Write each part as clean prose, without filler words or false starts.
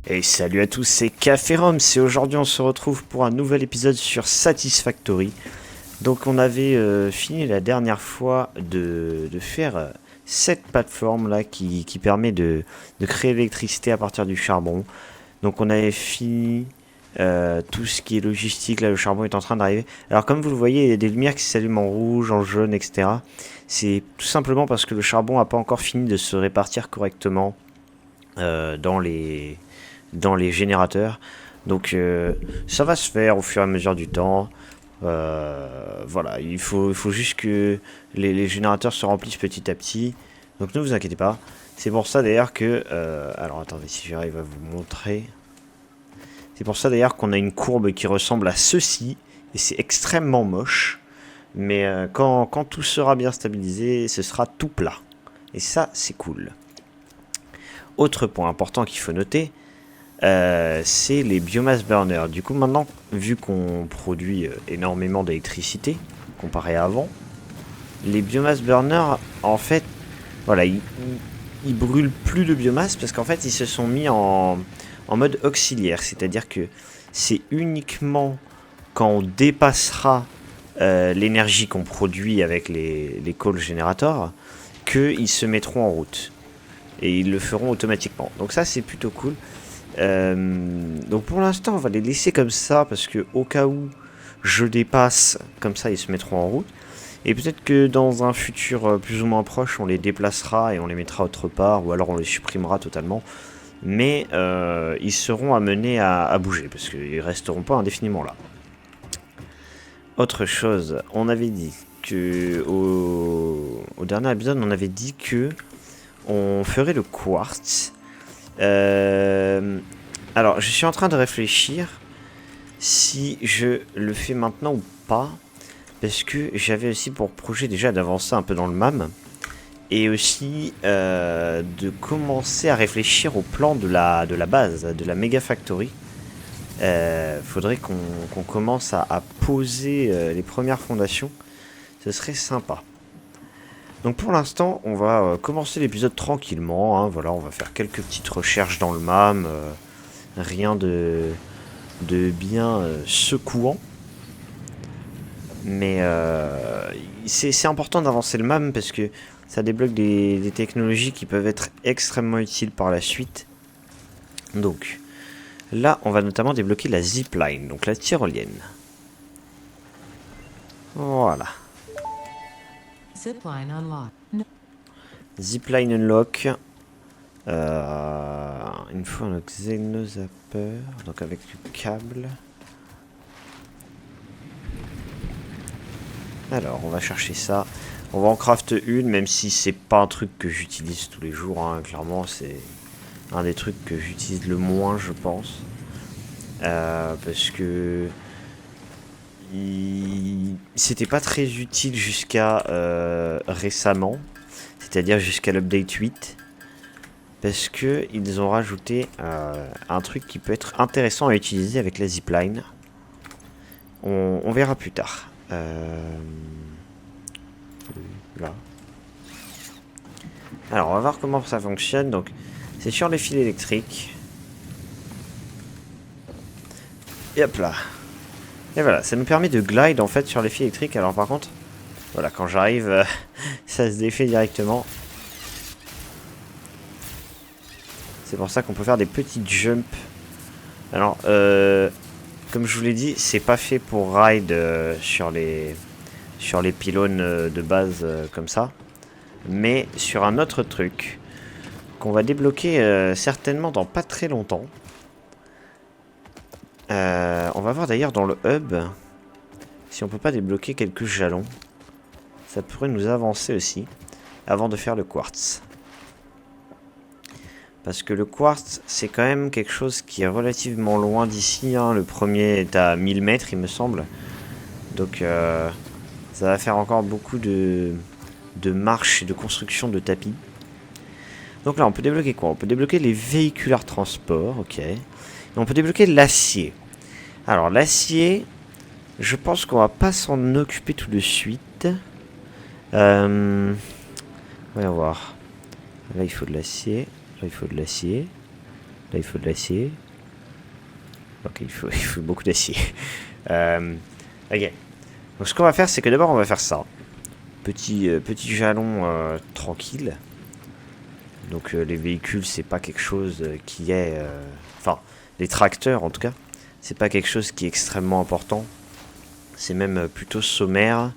Et salut à tous, c'est Caférum, et aujourd'hui on se retrouve pour un nouvel épisode sur Satisfactory. Donc on avait fini la dernière fois de faire cette plateforme là qui permet de créer l'électricité à partir du charbon. Donc on avait fini tout ce qui est logistique, là le charbon est en train d'arriver. Alors comme vous le voyez, il y a des lumières qui s'allument en rouge, en jaune, etc. C'est tout simplement parce que le charbon n'a pas encore fini de se répartir correctement dans les générateurs. Donc ça va se faire au fur et à mesure du temps. Voilà, il faut juste que les générateurs se remplissent petit à petit. Donc ne vous inquiétez pas. C'est pour ça d'ailleurs que... alors attendez si j'arrive à vous montrer. C'est pour ça d'ailleurs qu'on a une courbe qui ressemble à ceci. Et c'est extrêmement moche. Mais quand tout sera bien stabilisé, ce sera tout plat. Et ça, c'est cool. Autre point important qu'il faut noter, c'est les biomass burners. Du coup, maintenant, vu qu'on produit énormément d'électricité comparé à avant, les biomass burners, en fait, voilà, ils brûlent plus de biomasse parce qu'en fait, ils se sont mis en mode auxiliaire. C'est-à-dire que c'est uniquement quand on dépassera l'énergie qu'on produit avec les coal générateurs qu'ils se mettront en route. Et ils le feront automatiquement. Donc ça, c'est plutôt cool. Donc pour l'instant on va les laisser comme ça parce que au cas où je dépasse, comme ça ils se mettront en route. Et peut-être que dans un futur plus ou moins proche on les déplacera et on les mettra autre part, ou alors on les supprimera totalement. Mais ils seront amenés à bouger parce qu'ils resteront pas indéfiniment là. Autre chose, on avait dit que au dernier épisode on avait dit que on ferait le quartz. Alors, je suis en train de réfléchir si je le fais maintenant ou pas, parce que j'avais aussi pour projet déjà d'avancer un peu dans le MAM, et aussi de commencer à réfléchir au plan de la base, de la Mega Factory. Faudrait qu'on commence à poser les premières fondations, ce serait sympa. Donc pour l'instant, on va commencer l'épisode tranquillement, hein. Voilà, on va faire quelques petites recherches dans le MAM, rien de bien secouant. Mais c'est important d'avancer le MAM parce que ça débloque des technologies qui peuvent être extrêmement utiles par la suite. Donc là, on va notamment débloquer la zipline, donc la tyrolienne. Voilà. Zipline unlocked. Zipline unlock. Il faut un xénozapper, donc avec du câble. Alors, on va chercher ça. On va en craft une, même si c'est pas un truc que j'utilise tous les jours, hein. Clairement, c'est un des trucs que j'utilise le moins, je pense. Parce que c'était pas très utile jusqu'à récemment, c'est-à-dire jusqu'à l'update 8. Parce que ils ont rajouté un truc qui peut être intéressant à utiliser avec la zipline. On verra plus tard. Là. Alors on va voir comment ça fonctionne. Donc c'est sur les fils électriques. Et hop là. Et voilà, ça nous permet de glide en fait sur les fils électriques. Alors par contre, voilà, quand j'arrive, ça se défait directement. C'est pour ça qu'on peut faire des petits jumps. Alors, comme je vous l'ai dit, c'est pas fait pour ride sur les pylônes de base comme ça. Mais sur un autre truc qu'on va débloquer certainement dans pas très longtemps. On va voir d'ailleurs dans le hub si on peut pas débloquer quelques jalons. Ça pourrait nous avancer aussi avant de faire le quartz. Parce que le quartz, c'est quand même quelque chose qui est relativement loin d'ici, hein. Le premier est à 1000 mètres, il me semble. Donc, ça va faire encore beaucoup de marches et de construction de tapis. Donc là, on peut débloquer quoi? On peut débloquer les véhiculaires transport, ok. Et on peut débloquer l'acier. Alors, l'acier, je pense qu'on va pas s'en occuper tout de suite. Voyons voir. Là, il faut de l'acier. Il faut de l'acier. Là, il faut de l'acier. Ok, il faut beaucoup d'acier. Ok. Donc, ce qu'on va faire, c'est que d'abord, on va faire ça. Petit jalon tranquille. Donc, les véhicules, c'est pas quelque chose qui est... Enfin, les tracteurs, en tout cas, c'est pas quelque chose qui est extrêmement important. C'est même plutôt sommaire.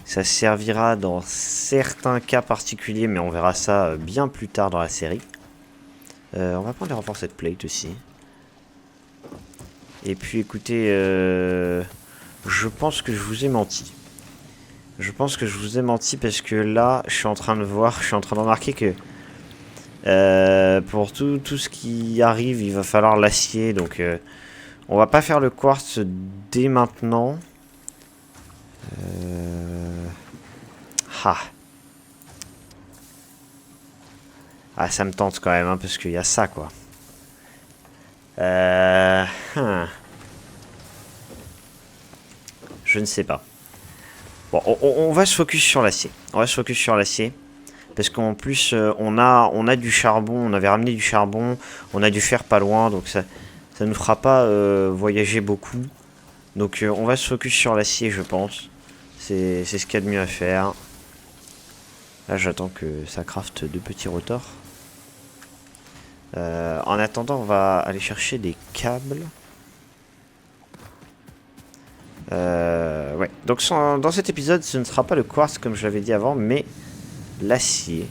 Ça servira dans certains cas particuliers, mais on verra ça bien plus tard dans la série. On va prendre les renforts cette plate aussi. Et puis écoutez, je pense que je vous ai menti. Je pense que je vous ai menti parce que là, je suis en train de remarquer que pour tout ce qui arrive, il va falloir l'acier. Donc on va pas faire le quartz dès maintenant. Ah. Ah, ça me tente quand même, hein, parce qu'il y a ça, quoi. Je ne sais pas. Bon, on va se focus sur l'acier. On va se focus sur l'acier. Parce qu'en plus, on a du charbon. On avait ramené du charbon. On a du fer pas loin. Donc ça nous fera pas voyager beaucoup. Donc on va se focus sur l'acier, je pense. C'est ce qu'il y a de mieux à faire. Là, j'attends que ça crafte 2 petits rotors. En attendant, on va aller chercher des câbles. Ouais. Donc dans cet épisode, ce ne sera pas le quartz comme je l'avais dit avant, mais l'acier.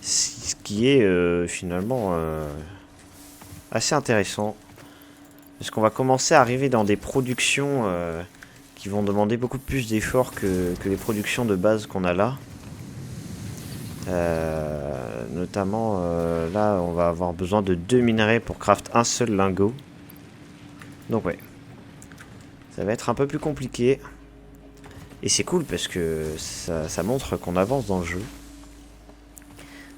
Ce qui est finalement assez intéressant. Parce qu'on va commencer à arriver dans des productions qui vont demander beaucoup plus d'efforts que les productions de base qu'on a là. Notamment là on va avoir besoin de 2 minerais pour craft un seul lingot. Donc ouais, ça va être un peu plus compliqué. Et c'est cool parce que ça montre qu'on avance dans le jeu.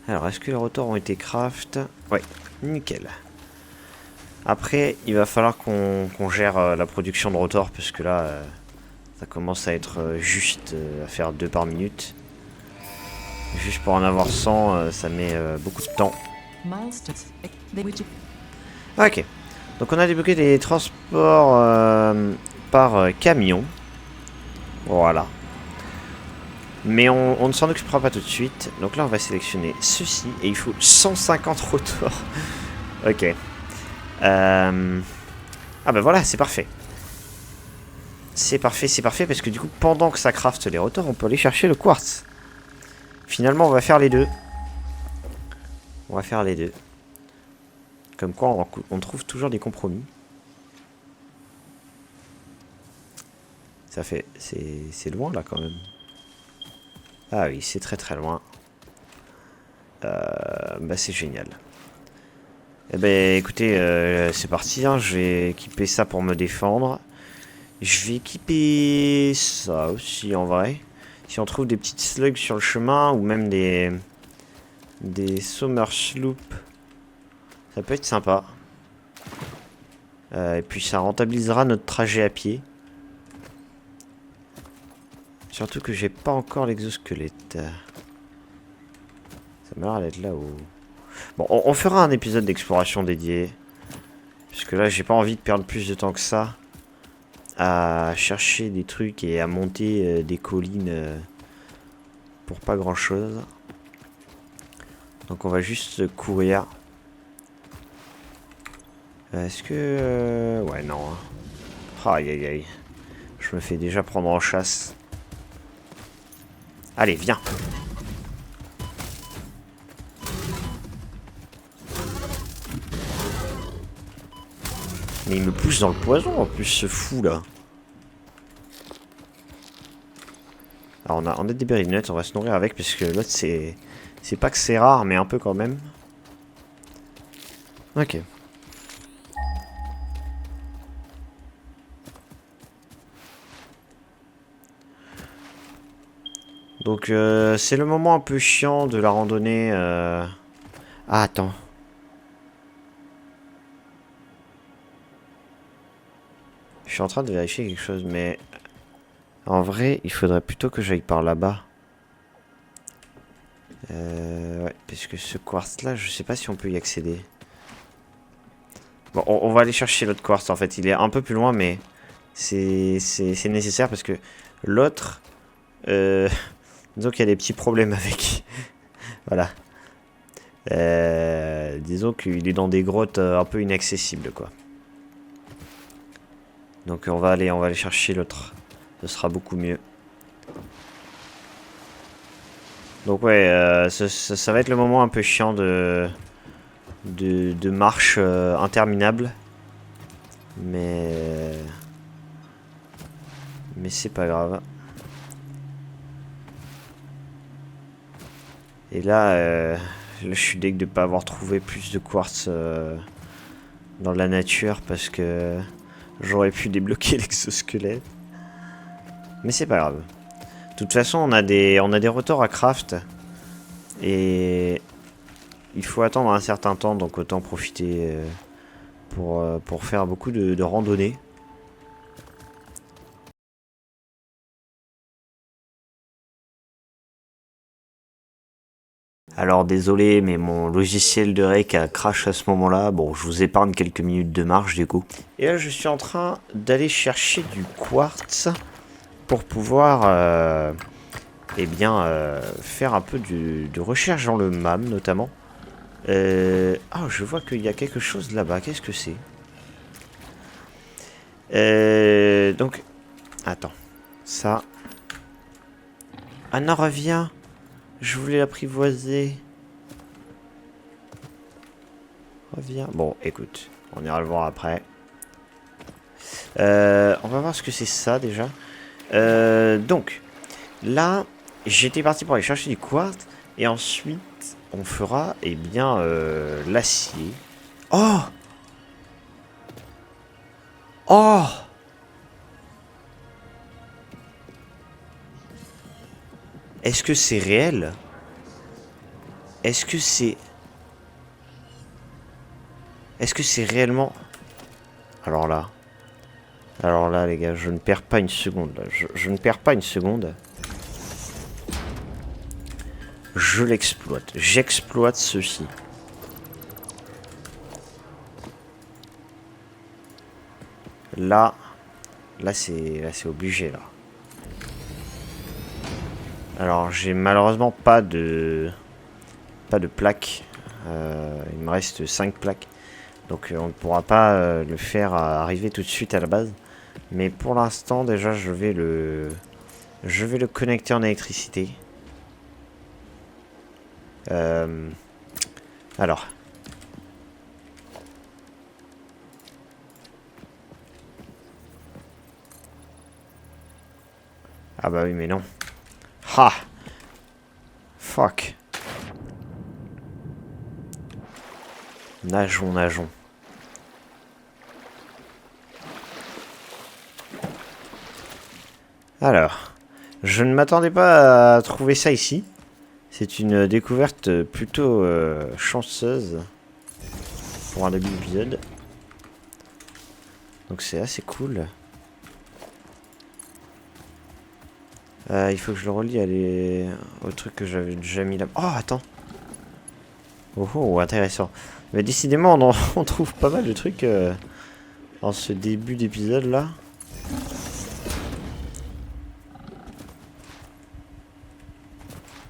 Alors est-ce que les rotors ont été craft? Ouais, nickel. Après il va falloir qu'on gère la production de rotors parce que là ça commence à être juste à faire 2 par minute. Juste pour en avoir 100, ça met beaucoup de temps. Ok. Donc on a débloqué des transports par camion. Voilà. Mais on ne s'en occupera pas tout de suite. Donc là on va sélectionner ceci. Et il faut 150 rotors. Ok. Ah bah voilà, c'est parfait. C'est parfait parce que du coup pendant que ça crafte les rotors, on peut aller chercher le quartz. Finalement, on va faire les deux. On va faire les deux. Comme quoi, on trouve toujours des compromis. Ça fait... C'est loin, là, quand même. Ah oui, c'est très très loin. Bah, c'est génial. Eh ben, écoutez, c'est parti. Hein, je vais équiper ça pour me défendre. Je vais équiper ça aussi, en vrai. Si on trouve des petites slugs sur le chemin, ou même des summer sloops, ça peut être sympa. Et puis ça rentabilisera notre trajet à pied. Surtout que j'ai pas encore l'exosquelette. Ça m'a l'air d'être là-haut. Bon, on fera un épisode d'exploration dédié. Puisque là, j'ai pas envie de perdre plus de temps que ça à chercher des trucs et à monter des collines pour pas grand chose. Donc on va juste courir. Est-ce que... ouais, non. Aïe, aïe, aïe. Je me fais déjà prendre en chasse. Allez, viens. Mais il me pousse dans le poison en plus, ce fou là. Alors on a des berlinettes, on va se nourrir avec parce que l'autre c'est... C'est pas que c'est rare, mais un peu quand même. Ok. Donc c'est le moment un peu chiant de la randonnée. Ah attends. Je suis en train de vérifier quelque chose, mais... En vrai, il faudrait plutôt que j'aille par là-bas. Ouais, Parce que ce quartz là, je sais pas si on peut y accéder. Bon, on va aller chercher l'autre quartz en fait. Il est un peu plus loin, mais c'est nécessaire parce que l'autre, disons qu'il y a des petits problèmes avec. Voilà. Disons qu'il est dans des grottes un peu inaccessibles, quoi. Donc on va aller chercher l'autre. Ce sera beaucoup mieux. Donc ouais, ça va être le moment un peu chiant de marche interminable. Mais c'est pas grave. Et là, je suis deg de pas avoir trouvé plus de quartz dans la nature parce que j'aurais pu débloquer l'exosquelette. Mais c'est pas grave. De toute façon, on a des rotors à craft. Et il faut attendre un certain temps, donc autant profiter pour faire beaucoup de randonnées. Alors désolé, mais mon logiciel de rec a crash à ce moment-là. Bon, je vous épargne quelques minutes de marche du coup. Et là, je suis en train d'aller chercher du quartz pour pouvoir, eh bien, faire un peu de recherche dans le MAM notamment. Oh, je vois qu'il y a quelque chose là-bas. Qu'est-ce que c'est? Donc, attends, ça. Ah non, reviens. Je voulais l'apprivoiser. Reviens. Bon, écoute, on ira le voir après. On va voir ce que c'est ça déjà. Donc, là, j'étais parti pour aller chercher du quartz. Et ensuite, on fera, eh bien, l'acier. Oh! Oh! Est-ce que c'est réel? Est-ce que c'est... Est-ce que c'est réellement... Alors là, les gars, je ne perds pas une seconde. Là. Je ne perds pas une seconde. Je l'exploite. J'exploite ceci. Là c'est obligé, là. Alors, j'ai malheureusement pas de plaques. Il me reste 5 plaques. Donc, on ne pourra pas le faire arriver tout de suite à la base. Mais pour l'instant, déjà, je vais le connecter en électricité. Alors. Ah bah oui, mais non. Ha! Fuck. Nageons. Alors, je ne m'attendais pas à trouver ça ici. C'est une découverte plutôt chanceuse pour un début d'épisode. Donc c'est assez cool. Il faut que je le relie au truc que j'avais déjà mis là. Oh, attends. Oh, intéressant. Mais décidément, on trouve pas mal de trucs en ce début d'épisode là.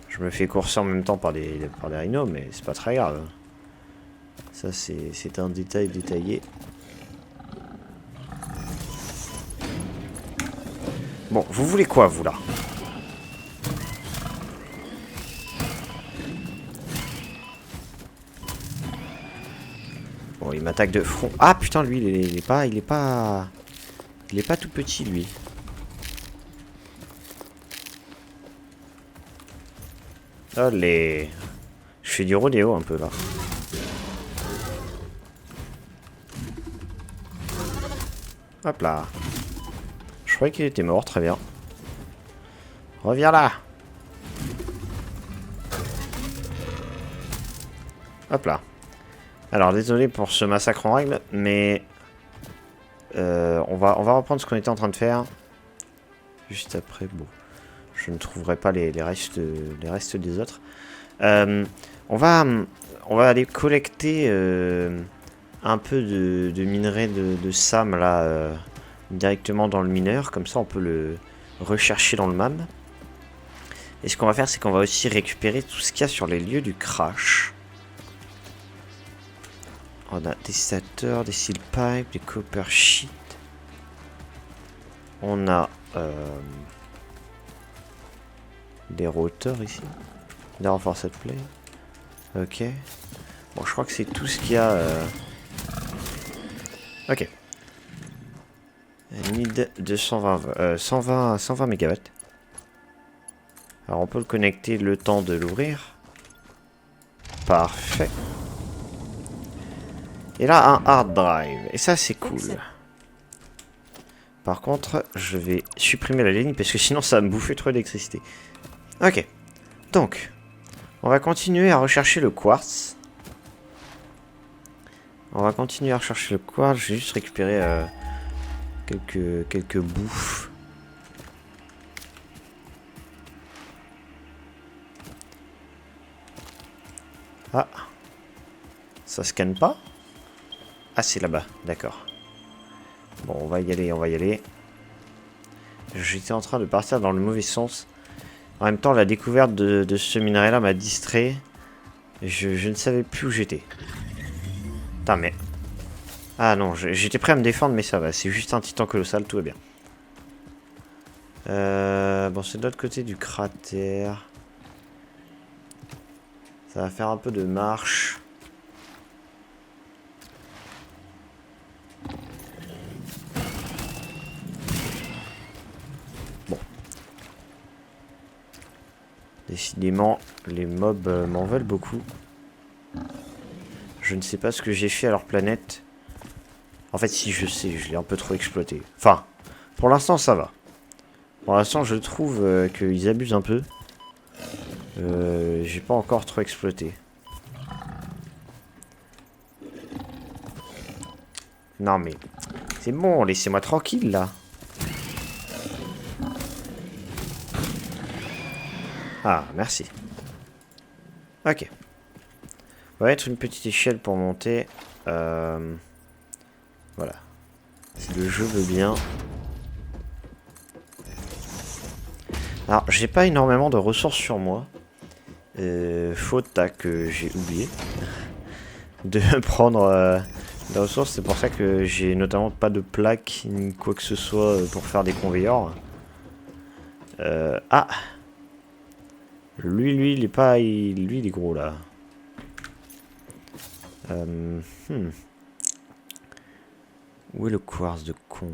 Je me fais courser en même temps par des rhinos, mais c'est pas très grave. Ça, c'est un détail détaillé. Bon, vous voulez quoi, vous, là? Bon, il m'attaque de front. Ah, putain, lui, il est pas tout petit, lui. Allez. Je fais du rodéo un peu, là. Hop là. Je croyais qu'il était mort, très bien. Reviens là. Hop là. Alors, désolé pour ce massacre en règle, mais... on va reprendre ce qu'on était en train de faire. Juste après, bon... Je ne trouverai pas les restes des autres. On va, on va aller collecter un peu de minerai de Sam là directement dans le mineur. Comme ça, on peut le rechercher dans le MAM. Et ce qu'on va faire, c'est qu'on va aussi récupérer tout ce qu'il y a sur les lieux du crash. On a des stateurs, des steel pipes, des copper sheet. On a des rotors ici. Des reinforced plate. Ok. Bon, je crois que c'est tout ce qu'il y a. Ok. Need 120 mégawatts. Alors on peut le connecter le temps de l'ouvrir. Parfait. Et là un hard drive. Et ça c'est cool. Par contre je vais supprimer la ligne parce que sinon ça va me bouffer trop d'électricité. Ok. Donc on va continuer à rechercher le quartz. On va continuer à rechercher le quartz. Je vais juste récupérer quelques bouffes. Ah. Ça scanne pas? Ah, c'est là-bas, d'accord. Bon, on va y aller, on va y aller. J'étais en train de partir dans le mauvais sens. En même temps, la découverte de ce minerai-là m'a distrait. Je ne savais plus où j'étais. Putain, mais... Ah non, j'étais prêt à me défendre, mais ça va. C'est juste un titan colossal, tout va bien. Bon, c'est de l'autre côté du cratère. Ça va faire un peu de marche. Bon. Décidément, les mobs m'en veulent beaucoup. Je ne sais pas ce que j'ai fait à leur planète. En fait, si je sais, je l'ai un peu trop exploité. Enfin, pour l'instant, ça va. Pour l'instant, je trouve qu'ils abusent un peu. J'ai pas encore trop exploité. Non mais... C'est bon, laissez-moi tranquille, là. Ah, merci. Ok. On va mettre une petite échelle pour monter. Voilà. Si le jeu veut bien. Alors, j'ai pas énormément de ressources sur moi. Faute à que j'ai oublié de prendre des ressources. C'est pour ça que j'ai notamment pas de plaque ni quoi que ce soit pour faire des conveyors. Ah, lui, il est pas, lui, il est gros là. Où est le quartz de con?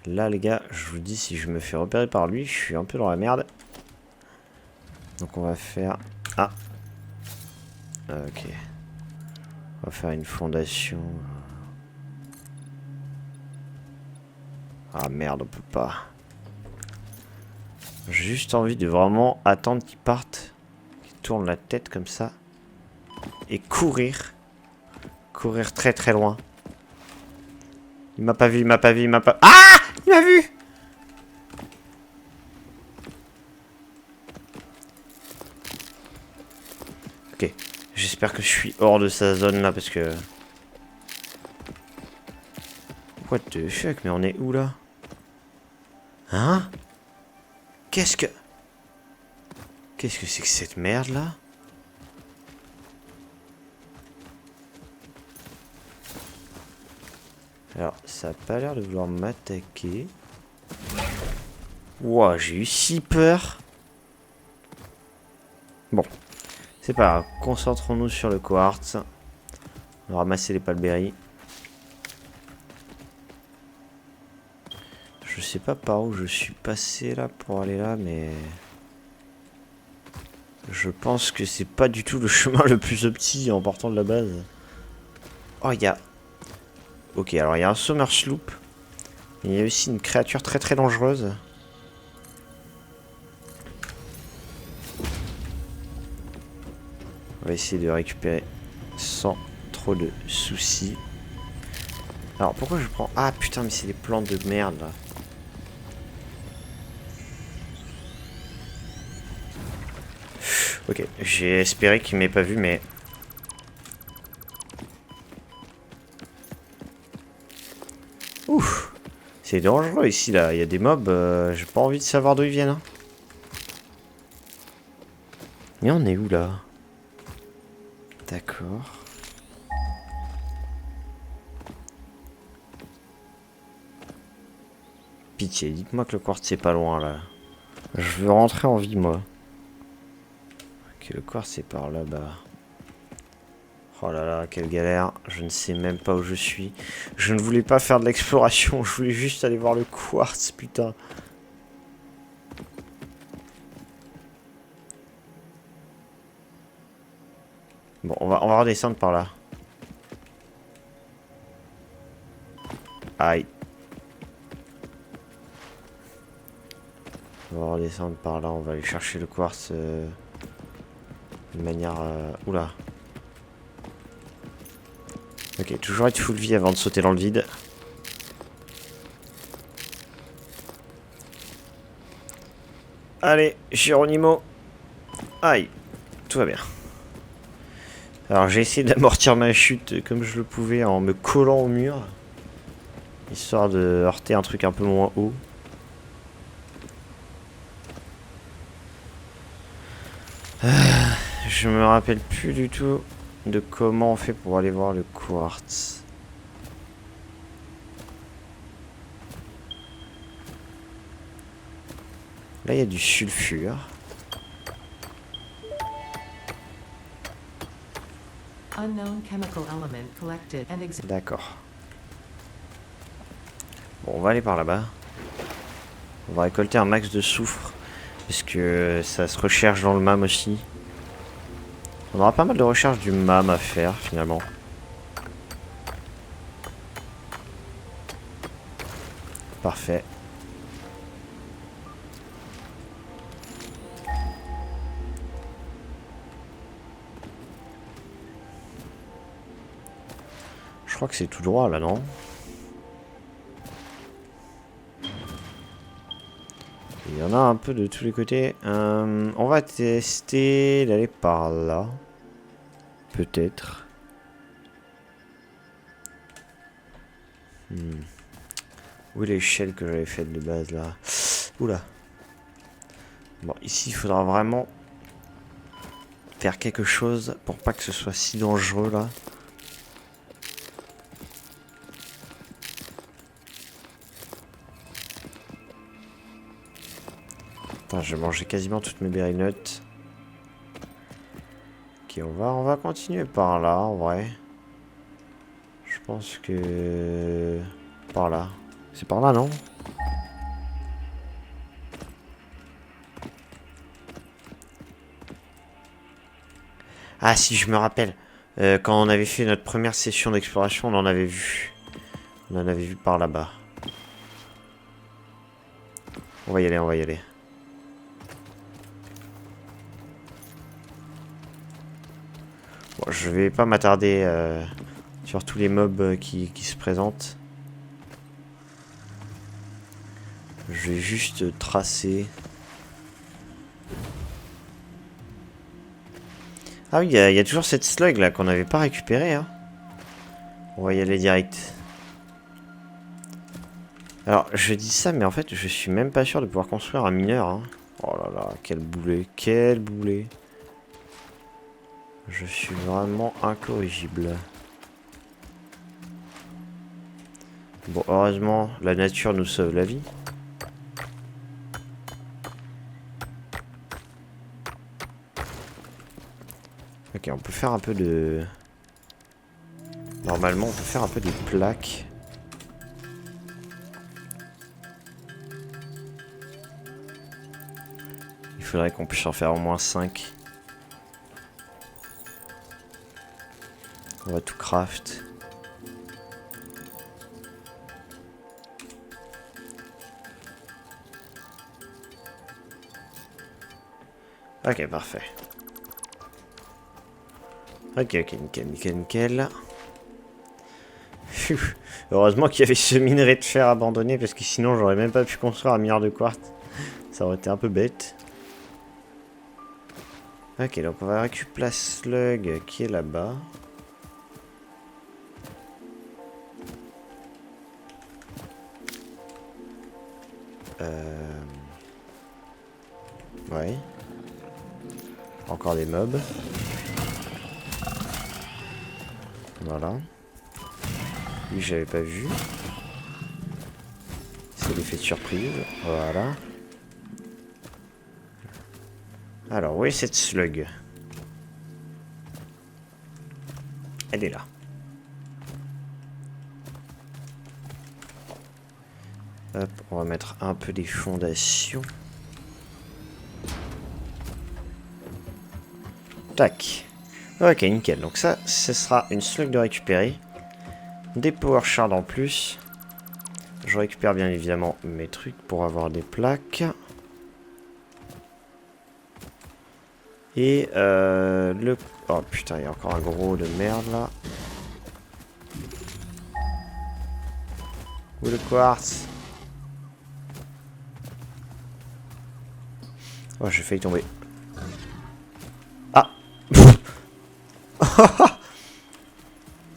Là, les gars, je vous dis, si je me fais repérer par lui, je suis un peu dans la merde. Donc on va faire... Ah. Ok. On va faire une fondation. Ah merde, on peut pas. J'ai juste envie de vraiment attendre qu'il parte. Qu'il tourne la tête comme ça. Et courir. Courir très très loin. Il m'a pas vu, il m'a pas vu, il m'a pas... Ah! Il m'a vu! Ok. J'espère que je suis hors de sa zone là parce que... What the fuck? Mais on est où là? Hein? Qu'est-ce que c'est que cette merde là? Alors, ça a pas l'air de vouloir m'attaquer. Ouah, j'ai eu si peur. Bon, c'est pas grave. Concentrons-nous sur le quartz. On va ramasser les palberries. Je sais pas par où je suis passé là pour aller là, mais... Je pense que c'est pas du tout le chemin le plus opti en partant de la base. Oh, il y a... Ok, alors il y a un Summer Sloop. Il y a aussi une créature très très dangereuse. On va essayer de récupérer sans trop de soucis. Alors pourquoi je prends... Ah putain, mais c'est des plantes de merde là. Ok, j'ai espéré qu'il m'ait pas vu, mais... Ouf! C'est dangereux ici, là. Il y a des mobs, j'ai pas envie de savoir d'où ils viennent. Hein. Mais on est où, là? D'accord. Pitié, dites-moi que le quartz c'est pas loin, là. Je veux rentrer en vie, moi. Ok, le quartz c'est par là-bas. Oh là là, quelle galère. Je ne sais même pas où je suis. Je ne voulais pas faire de l'exploration. Je voulais juste aller voir le quartz, putain. Bon, on va redescendre par là. Aïe. On va redescendre par là. On va aller chercher le quartz de manière... Oula. Ok, toujours être full vie avant de sauter dans le vide. Allez, Geronimo. Aïe, tout va bien. Alors j'ai essayé d'amortir ma chute comme je le pouvais en me collant au mur. Histoire de heurter un truc un peu moins haut. Je me rappelle plus du tout de comment on fait pour aller voir le quartz. Là il y a du sulfure. D'accord. Bon, on va aller par là-bas. On va récolter un max de soufre. Parce que ça se recherche dans le MAM aussi. On aura pas mal de recherche du MAM à faire finalement. Parfait. Je crois que c'est tout droit là, non? Il y en a un peu de tous les côtés. On va tester d'aller par là. Peut-être. Où est l'échelle que j'avais faite de base là? Oula. Bon, ici il faudra vraiment faire quelque chose pour pas que ce soit si dangereux là. Putain, j'ai mangé quasiment toutes mes berry nuts. Ok, on va continuer par là en vrai. Je pense que... Par là. C'est par là, non? Ah si, je me rappelle. Quand on avait fait notre première session d'exploration, on en avait vu. On en avait vu par là-bas. On va y aller, on va y aller. Bon, je vais pas m'attarder sur tous les mobs qui se présentent. Je vais juste tracer. Ah oui, il y a toujours cette slug là qu'on n'avait pas récupérée. Hein. On va y aller direct. Alors, je dis ça, mais en fait, je suis même pas sûr de pouvoir construire un mineur. Hein. Oh là là, quel boulet, quel boulet. Je suis vraiment incorrigible. Bon, heureusement, la nature nous sauve la vie. Ok, on peut faire un peu de... Normalement, on peut faire un peu des plaques. Il faudrait qu'on puisse en faire au moins 5. On va tout craft. Ok, parfait. Ok, nickel, nickel, nickel. Heureusement qu'il y avait ce minerai de fer abandonné, parce que sinon j'aurais même pas pu construire un mineur de quartz. Ça aurait été un peu bête. Ok, donc on va récupérer la slug qui est là-bas. Ouais. Encore des mobs. Voilà. Lui, j'avais pas vu. C'est l'effet de surprise. Voilà. Alors, où est cette slug? Elle est là. Hop, on va mettre un peu des fondations. Tac. Ok, nickel. Donc ça, ce sera une slug de récupérer. Des power shards en plus. Je récupère bien évidemment mes trucs pour avoir des plaques. Et le... Oh putain, il y a encore un gros de merde là. Où le quartz? Oh, j'ai failli tomber. Ah.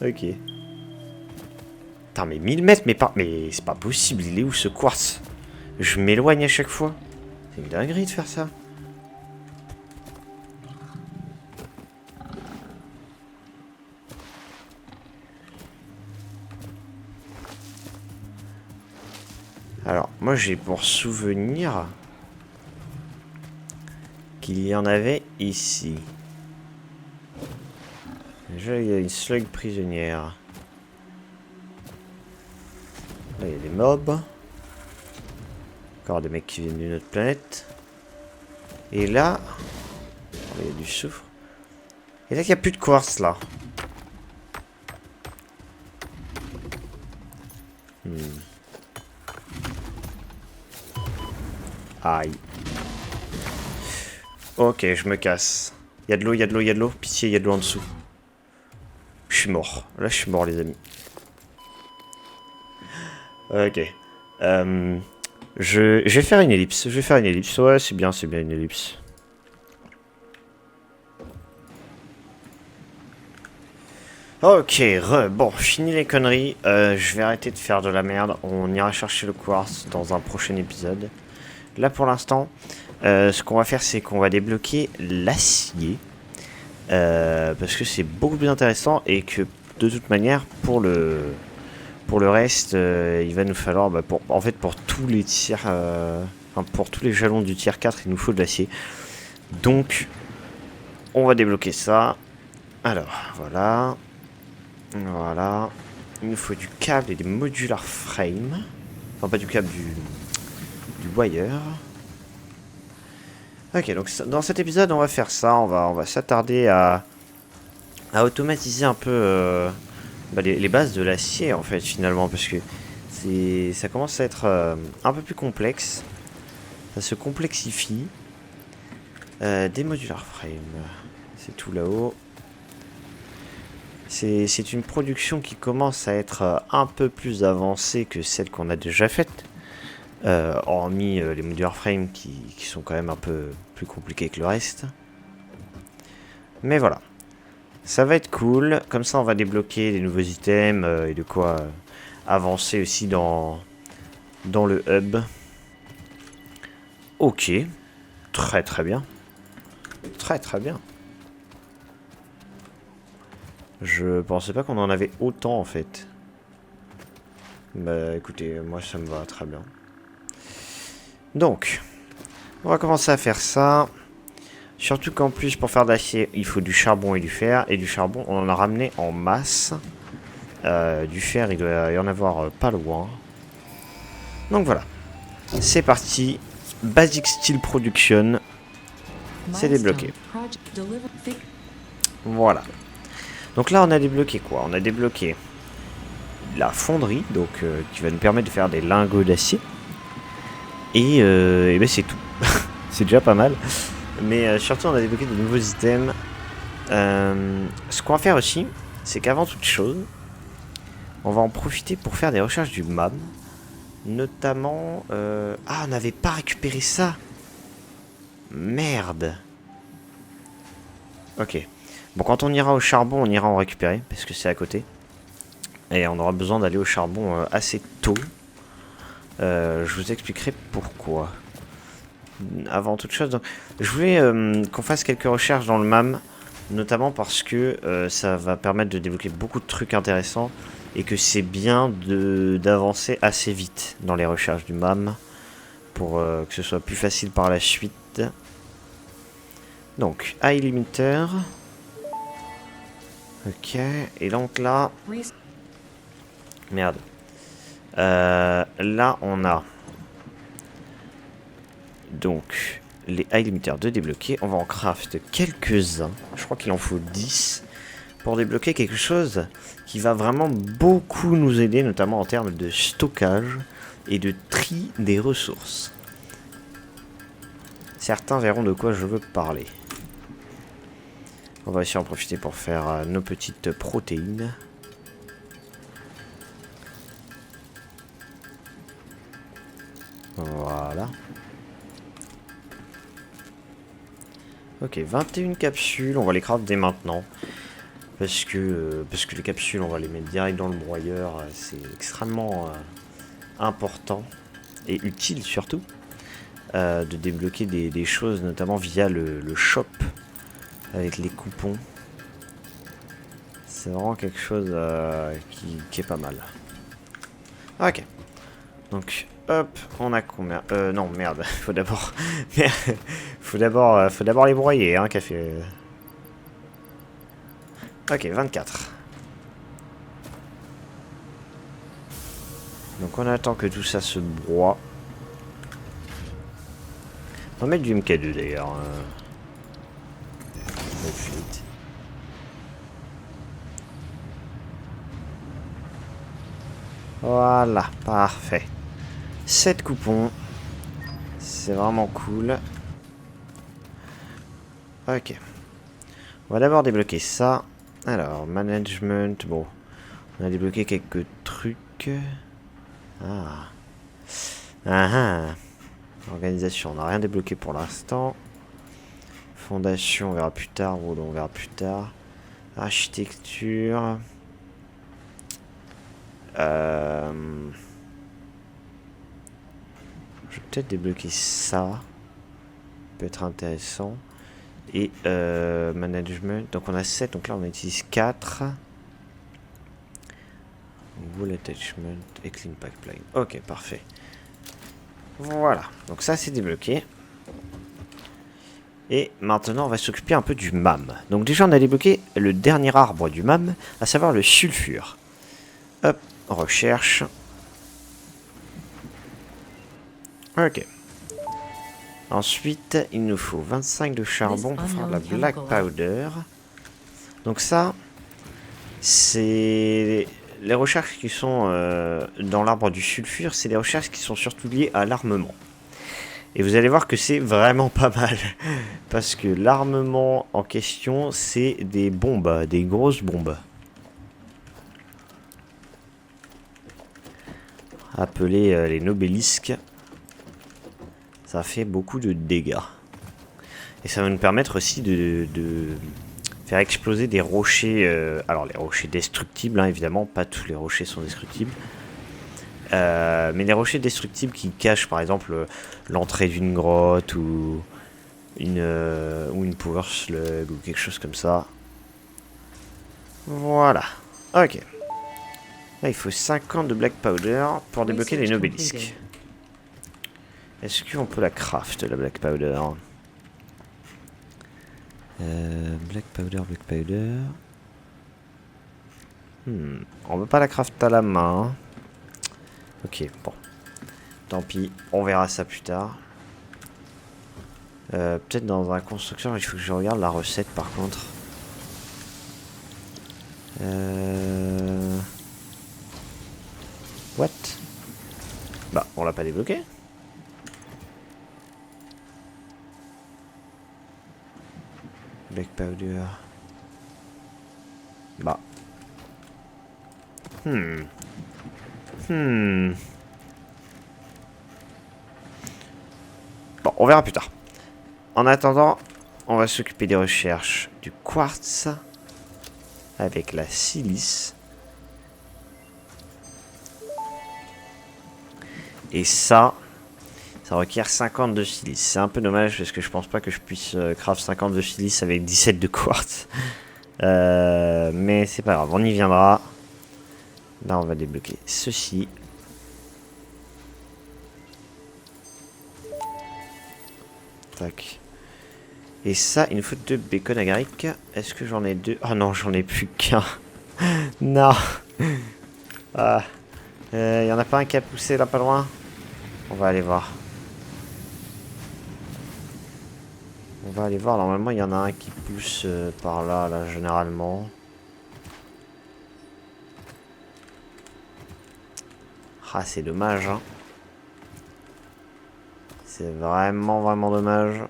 Ok. Putain, mais 1000 mètres, mais pas... Mais c'est pas possible, il est où ce quartz? Je m'éloigne à chaque fois. C'est une dinguerie de faire ça. Alors, moi j'ai pour souvenir qu'il y en avait ici. Déjà, il y a une slug prisonnière. Là, il y a des mobs. Encore des mecs qui viennent d'une autre planète. Et là, il y a du soufre. Et là, il n'y a plus de quartz là. Aïe. Ok, je me casse. Il y a de l'eau, il y a de l'eau, il y a de l'eau. Pitié, il y a de l'eau en dessous. Je suis mort. Là, je suis mort, les amis. Ok. Je vais faire une ellipse. Je vais faire une ellipse. Ouais, c'est bien une ellipse. Ok, bon, fini les conneries. Je vais arrêter de faire de la merde. On ira chercher le quartz dans un prochain épisode. Là, pour l'instant, ce qu'on va faire, c'est qu'on va débloquer l'acier. Parce que c'est beaucoup plus intéressant et que, de toute manière, pour le reste, il va nous falloir, en fait, pour tous les tiers, pour tous les jalons du tiers 4, il nous faut de l'acier. Donc, on va débloquer ça. Alors, voilà. Voilà. Il nous faut du câble et des modular frames. Enfin, pas du câble, du wire. Ok, donc dans cet épisode, on va faire ça. On va s'attarder à automatiser un peu les bases de l'acier, en fait, finalement. Parce que ça commence à être un peu plus complexe. Ça se complexifie. Des modular frames. C'est tout là-haut. C'est une production qui commence à être un peu plus avancée que celle qu'on a déjà faite. Hormis les modular frames qui sont quand même un peu plus compliqués que le reste. Mais voilà. Ça va être cool. Comme ça, on va débloquer des nouveaux items et de quoi avancer aussi dans le hub. Ok. Très très bien. Très très bien. Je pensais pas qu'on en avait autant en fait. Bah écoutez, moi ça me va très bien. Donc, on va commencer à faire ça. Surtout qu'en plus, pour faire de l'acier, il faut du charbon et du fer. Et du charbon, on en a ramené en masse. Du fer, il doit y en avoir pas loin. Donc voilà. C'est parti. Basic Steel Production. C'est débloqué. Voilà. Donc là, on a débloqué quoi? On a débloqué la fonderie, donc qui va nous permettre de faire des lingots d'acier. Et ben c'est tout. C'est déjà pas mal. Mais surtout, on a débloqué de nouveaux items. Ce qu'on va faire aussi, c'est qu'avant toute chose, on va en profiter pour faire des recherches du MAM. Notamment... Ah, on n'avait pas récupéré ça. Merde. Ok. Bon, quand on ira au charbon, on ira en récupérer, parce que c'est à côté. Et on aura besoin d'aller au charbon assez tôt. Je vous expliquerai pourquoi. Avant toute chose, donc, je voulais qu'on fasse quelques recherches dans le MAM, notamment parce que ça va permettre de débloquer beaucoup de trucs intéressants, et que c'est bien d'avancer assez vite dans les recherches du MAM, pour que ce soit plus facile par la suite. Donc, high limiter. Ok, et donc là... Merde. Là, on a... Donc, les high limiters de débloquer. On va en craft quelques-uns. Je crois qu'il en faut 10. Pour débloquer quelque chose qui va vraiment beaucoup nous aider, notamment en termes de stockage et de tri des ressources. Certains verront de quoi je veux parler. On va aussi en profiter pour faire nos petites protéines. Voilà. Ok, 21 capsules, on va les craft dès maintenant. Parce que les capsules, on va les mettre direct dans le broyeur. C'est extrêmement important et utile surtout de débloquer des choses, notamment via le shop avec les coupons. C'est vraiment quelque chose qui est pas mal. Ok. Donc, hop, on a combien non, merde, faut d'abord... faut d'abord les broyer, hein, café. Ok, 24. Donc on attend que tout ça se broie. On va mettre du MK2 d'ailleurs. Ensuite. Voilà, parfait. 7 coupons. C'est vraiment cool. Ok. On va d'abord débloquer ça. Alors, management. Bon, on a débloqué quelques trucs. Ah. Ah ah. Organisation, on n'a rien débloqué pour l'instant. Fondation, on verra plus tard. On verra plus tard. Architecture. Je vais peut-être débloquer ça. Ça peut être intéressant. Et management. Donc on a 7. Donc là on utilise 4. Wall attachment et clean pipeline. Ok, parfait. Voilà. Donc ça c'est débloqué. Et maintenant on va s'occuper un peu du MAM. Donc déjà on a débloqué le dernier arbre du MAM, à savoir le sulfure. Hop, recherche. Ok. Ensuite, il nous faut 25 de charbon pour faire de la black powder. Donc ça, c'est... Les recherches qui sont dans l'arbre du sulfure, c'est des recherches qui sont surtout liées à l'armement. Et vous allez voir que c'est vraiment pas mal. Parce que l'armement en question, c'est des bombes, des grosses bombes. Appelées les nobelisques. Ça fait beaucoup de dégâts. Et ça va nous permettre aussi de faire exploser des rochers. Alors les rochers destructibles, hein, évidemment, pas tous les rochers sont destructibles. Mais les rochers destructibles qui cachent par exemple l'entrée d'une grotte ou une power slug ou quelque chose comme ça. Voilà. Ok. Là il faut 50 de black powder pour débloquer les nobelisques. Est-ce qu'on peut la craft la black powder? Black powder. On veut pas la craft à la main. Ok, bon. Tant pis, on verra ça plus tard. Peut-être dans un constructeur, il faut que je regarde la recette par contre. What? Bah, on l'a pas débloqué. Black powder. Bah. Bon, on verra plus tard. En attendant, on va s'occuper des recherches du quartz avec la silice. Et ça requiert 50 de silice. C'est un peu dommage parce que je pense pas que je puisse craft 50 de silice avec 17 de quartz. Mais c'est pas grave, on y viendra. Là, on va débloquer ceci. Tac. Et ça, il nous faut 2 bacon agaric. Est-ce que j'en ai 2? Oh non, j'en ai plus qu'un. Non. Ah. Y en a pas un qui a poussé là pas loin? On va aller voir. On va aller voir. Normalement, il y en a un qui pousse par là, là, généralement. Ah, c'est dommage, hein. C'est vraiment, vraiment dommage.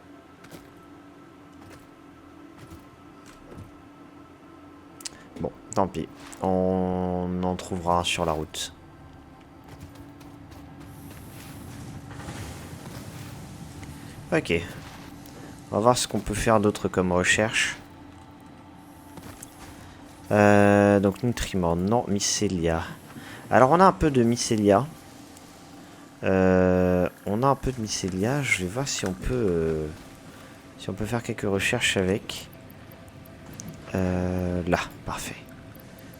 Bon, tant pis. On en trouvera un sur la route. Ok. On va voir ce qu'on peut faire d'autre comme recherche. Donc nutriments, non, mycélia. Alors on a un peu de mycélia. On a un peu de mycélia. Je vais voir si on peut faire quelques recherches avec. Là, parfait.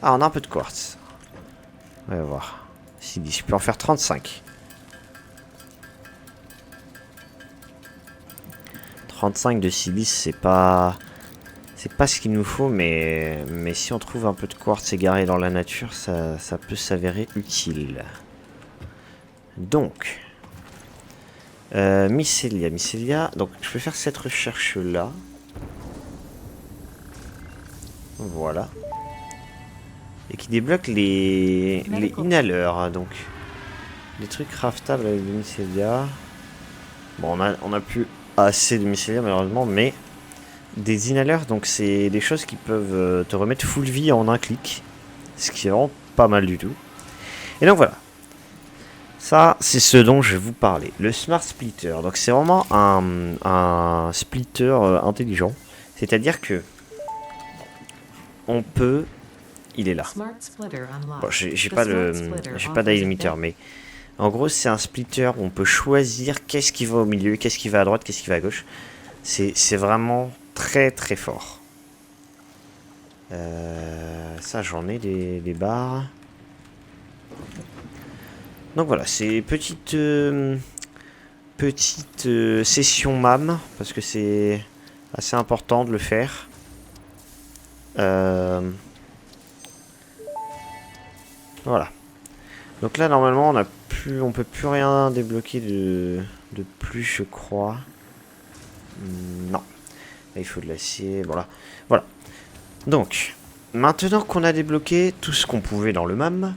Ah, on a un peu de quartz. On va voir. Si je peux en faire 35. 35 de silice, c'est pas ce qu'il nous faut, mais si on trouve un peu de quartz égaré dans la nature, ça peut s'avérer utile. Donc, mycélia. Donc, je vais faire cette recherche là. Voilà. Et qui débloque les inhaleurs, donc les trucs craftables avec du mycélia. Bon, on a plus assez de mycélia malheureusement, mais des inhaleurs, donc c'est des choses qui peuvent te remettre full vie en un clic, ce qui est vraiment pas mal du tout. Et donc voilà, ça c'est ce dont je vais vous parler, le Smart Splitter. Donc c'est vraiment un splitter intelligent, c'est-à-dire que on peut, il est là. Bon, j'ai pas d'limiter, mais en gros c'est un splitter où on peut choisir qu'est-ce qui va au milieu, qu'est-ce qui va à droite, qu'est-ce qui va à gauche. C'est vraiment très très fort. Ça j'en ai des barres. Donc voilà, c'est petite session MAM, parce que c'est assez important de le faire. Voilà. Donc là normalement on peut plus rien débloquer de plus, je crois. Non. Là, il faut de l'acier. Voilà. Voilà. Donc, maintenant qu'on a débloqué tout ce qu'on pouvait dans le MAM,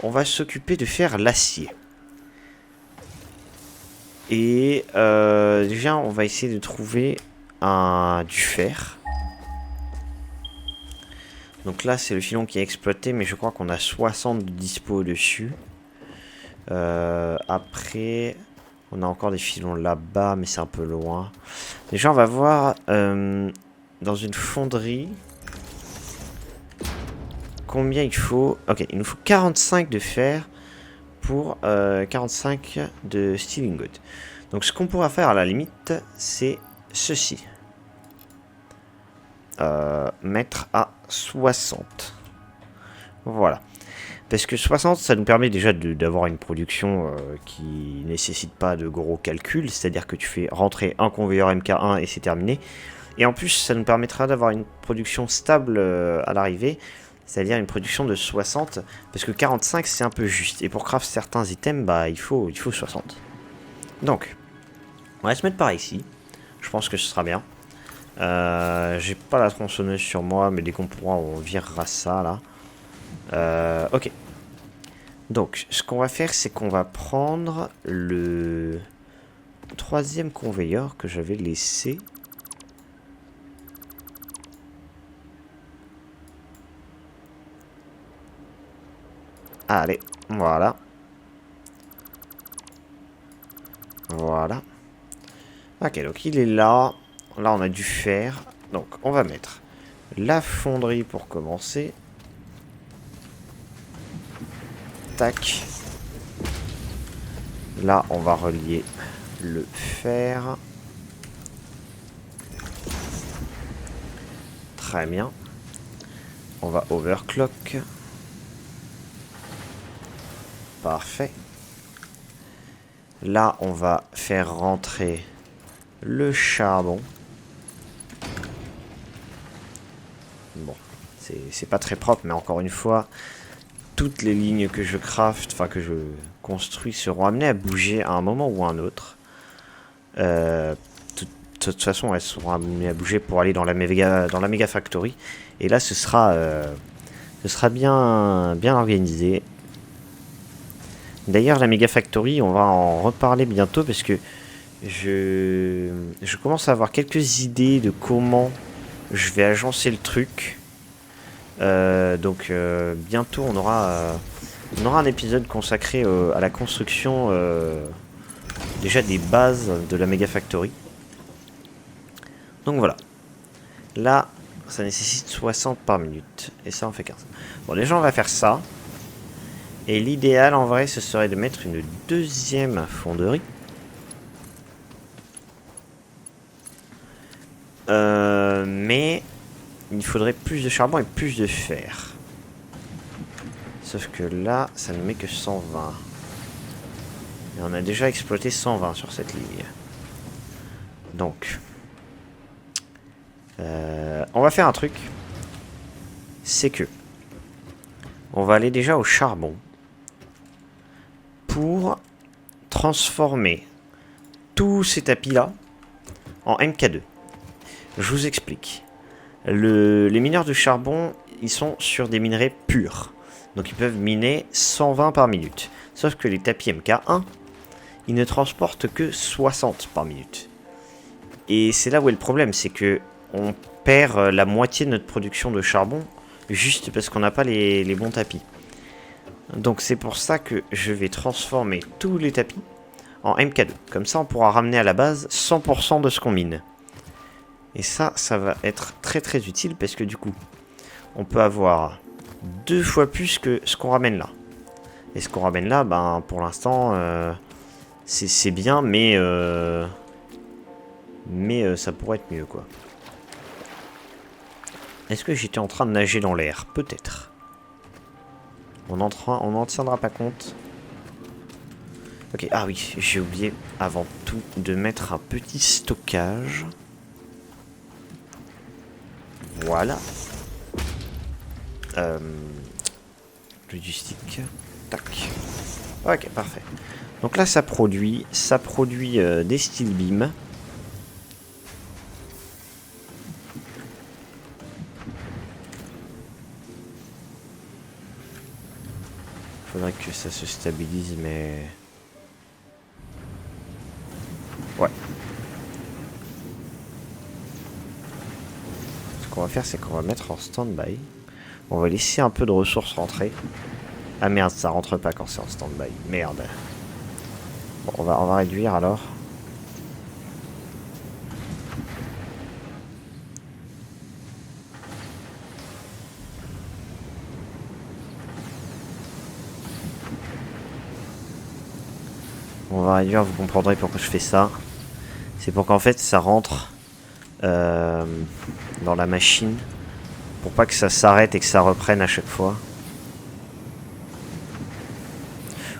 on va s'occuper de faire l'acier. Et déjà, on va essayer de trouver du fer. Donc là, c'est le filon qui est exploité, mais je crois qu'on a 60 de dispo dessus. Après, on a encore des filons là-bas, mais c'est un peu loin. Déjà, on va voir dans une fonderie combien il faut. Ok, il nous faut 45 de fer pour 45 de steel ingot. Donc, ce qu'on pourra faire à la limite, c'est ceci. Mettre à 60. Voilà. Parce que 60, ça nous permet déjà d'avoir une production qui nécessite pas de gros calculs. C'est-à-dire que tu fais rentrer un conveyeur MK1 et c'est terminé. Et en plus, ça nous permettra d'avoir une production stable à l'arrivée. C'est-à-dire une production de 60. Parce que 45, c'est un peu juste. Et pour craft certains items, bah, il faut 60. Donc, on va se mettre par ici. Je pense que ce sera bien. J'ai pas la tronçonneuse sur moi, mais dès qu'on pourra, on virera ça là. Ok. Donc, ce qu'on va faire, c'est qu'on va prendre le troisième conveyeur que j'avais laissé. Allez, voilà. Voilà. Ok, donc il est là. Là, on a du fer. Donc, on va mettre la fonderie pour commencer. Tac. Là, on va relier le fer. Très bien. On va overclock. Parfait. Là, on va faire rentrer le charbon. Bon, c'est pas très propre, mais encore une fois, toutes les lignes que je craft, enfin que je construis, seront amenées à bouger à un moment ou à un autre. De toute façon, elles seront amenées à bouger pour aller dans la méga factory. Et là, ce sera bien organisé. D'ailleurs, la méga factory, on va en reparler bientôt parce que je commence à avoir quelques idées de comment je vais agencer le truc. Donc bientôt on aura un épisode consacré à la construction déjà des bases de la méga factory. Donc voilà. Là, ça nécessite 60 par minute. Et ça en fait 15. Bon, déjà on va faire ça. Et l'idéal en vrai, ce serait de mettre une deuxième fonderie. Mais il faudrait plus de charbon et plus de fer. Sauf que là, ça ne met que 120. Et on a déjà exploité 120 sur cette ligne. Donc, on va faire un truc. C'est que on va aller déjà au charbon pour transformer tous ces tapis-là en MK2. Je vous explique. Les mineurs de charbon, ils sont sur des minerais purs. Donc ils peuvent miner 120 par minute. Sauf que les tapis MK1, ils ne transportent que 60 par minute. Et c'est là où est le problème, c'est que on perd la moitié de notre production de charbon juste parce qu'on n'a pas les bons tapis. Donc c'est pour ça que je vais transformer tous les tapis en MK2. Comme ça, on pourra ramener à la base 100% de ce qu'on mine. Et ça va être très très utile parce que du coup, on peut avoir 2 fois plus que ce qu'on ramène là. Et ce qu'on ramène là, ben pour l'instant, c'est bien, mais ça pourrait être mieux, quoi. Est-ce que j'étais en train de nager dans l'air? Peut-être. On n'en tiendra pas compte. Ok, ah oui, j'ai oublié avant tout de mettre un petit stockage. Voilà. Du stick. Tac. Ok, parfait. Donc là, ça produit des steel beams. Faudrait que ça se stabilise, mais... Ouais. Ce qu'on va faire, c'est qu'on va mettre en stand-by. On va laisser un peu de ressources rentrer. Ah merde, ça rentre pas quand c'est en stand-by. Merde. Bon, on va réduire alors. On va réduire, vous comprendrez pourquoi je fais ça. C'est pour qu'en fait ça rentre dans la machine. Pour pas que ça s'arrête et que ça reprenne à chaque fois.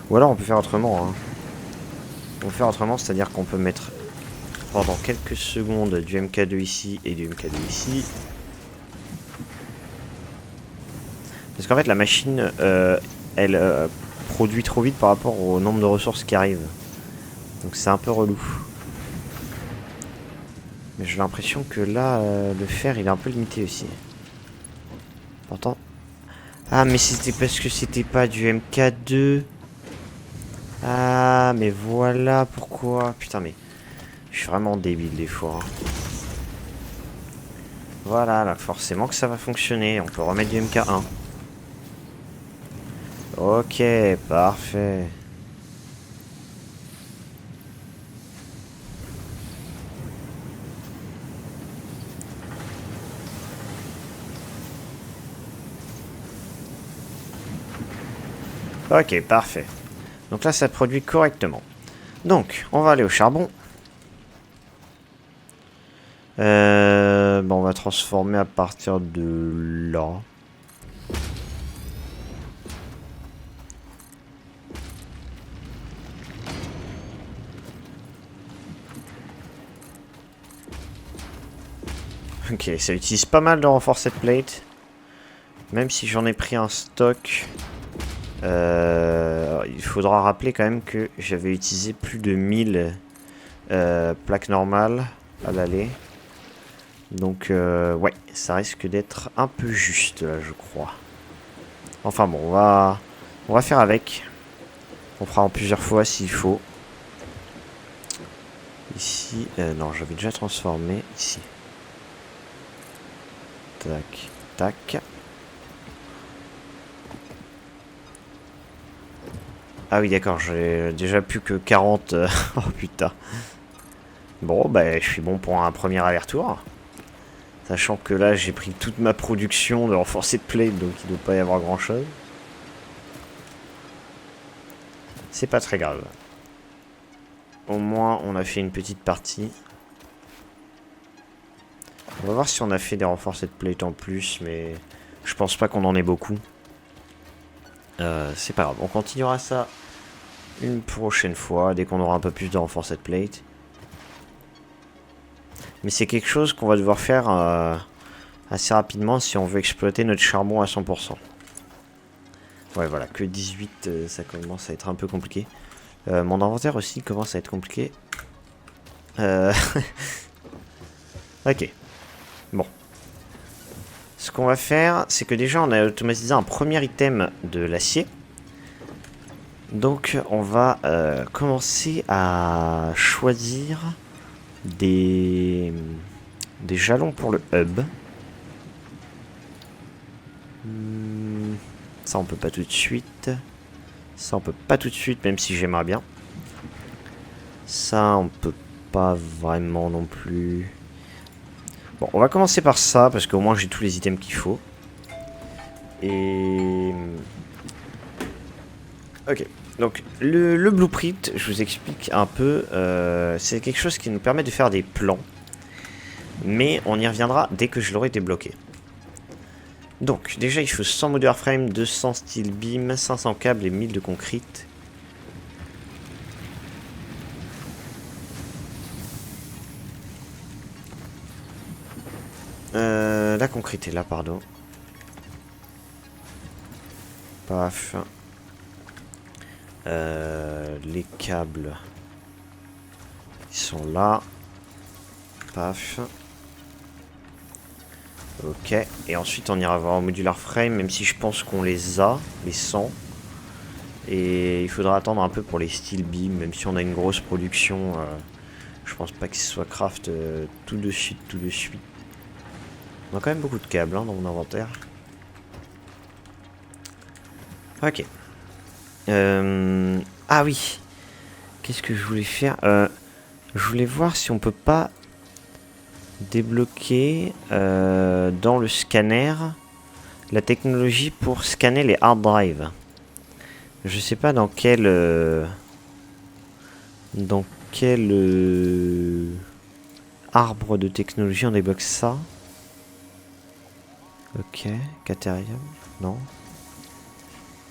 Ou alors on peut faire autrement. Hein. On peut faire autrement, c'est-à-dire qu'on peut mettre pendant quelques secondes du MK2 ici et du MK2 ici. Parce qu'en fait la machine, elle produit trop vite par rapport au nombre de ressources qui arrivent. Donc c'est un peu relou. Mais j'ai l'impression que là, le fer, il est un peu limité aussi. Pourtant... Ah, mais c'était parce que c'était pas du MK2. Ah, mais voilà pourquoi. Putain, mais... Je suis vraiment débile des fois. Hein. Voilà, là, forcément que ça va fonctionner. On peut remettre du MK1. Ok, parfait. Ok, parfait. Donc là, ça produit correctement. Donc, on va aller au charbon. Bon, on va transformer à partir de là. Ok, ça utilise pas mal de Reinforced Plate. Même si j'en ai pris un stock. Il faudra rappeler quand même que j'avais utilisé plus de 1000 plaques normales à l'aller. Donc ouais, ça risque d'être un peu juste là, je crois. Enfin bon, on va faire avec. On fera en plusieurs fois s'il faut. Ici, non, j'avais déjà transformé. Ici. Tac, tac. Ah oui, d'accord, j'ai déjà plus que 40. Oh putain. Bon, bah, je suis bon pour un premier aller-retour. Sachant que là, j'ai pris toute ma production de renforcer de plate, donc il ne doit pas y avoir grand-chose. C'est pas très grave. Au moins, on a fait une petite partie. On va voir si on a fait des renforcés de plate en plus, mais je pense pas qu'on en ait beaucoup. C'est pas grave, on continuera ça une prochaine fois, dès qu'on aura un peu plus de renforcés de plate. Mais c'est quelque chose qu'on va devoir faire assez rapidement si on veut exploiter notre charbon à 100%. Ouais, voilà, que 18, ça commence à être un peu compliqué. Mon inventaire aussi commence à être compliqué. Ok. Bon. Ce qu'on va faire, c'est que déjà on a automatisé un premier item de l'acier. Donc on va commencer à choisir des jalons pour le hub. Ça on peut pas tout de suite. Ça on peut pas tout de suite, même si j'aimerais bien. Ça on peut pas vraiment non plus. Bon, on va commencer par ça, parce qu'au moins j'ai tous les items qu'il faut. Et... Ok, donc le blueprint, je vous explique un peu. C'est quelque chose qui nous permet de faire des plans. Mais on y reviendra dès que je l'aurai débloqué. Donc, déjà il faut 100 modular frame, 200 steel beam, 500 câbles et 1000 de concrete. La concrete est là, pardon. Paf. Les câbles, ils sont là. Paf. Ok. Et ensuite, on ira voir en modular frame, même si je pense qu'on les a, les 100. Et il faudra attendre un peu pour les steel beam, même si on a une grosse production. Je pense pas qu'il soit craft tout de suite, tout de suite. On a quand même beaucoup de câbles hein, dans mon inventaire. Ok. Ah oui. Qu'est-ce que je voulais faire je voulais voir si on peut pas débloquer dans le scanner la technologie pour scanner les hard drives. Je sais pas dans quel arbre de technologie on débloque ça. Ok, Caterium, non.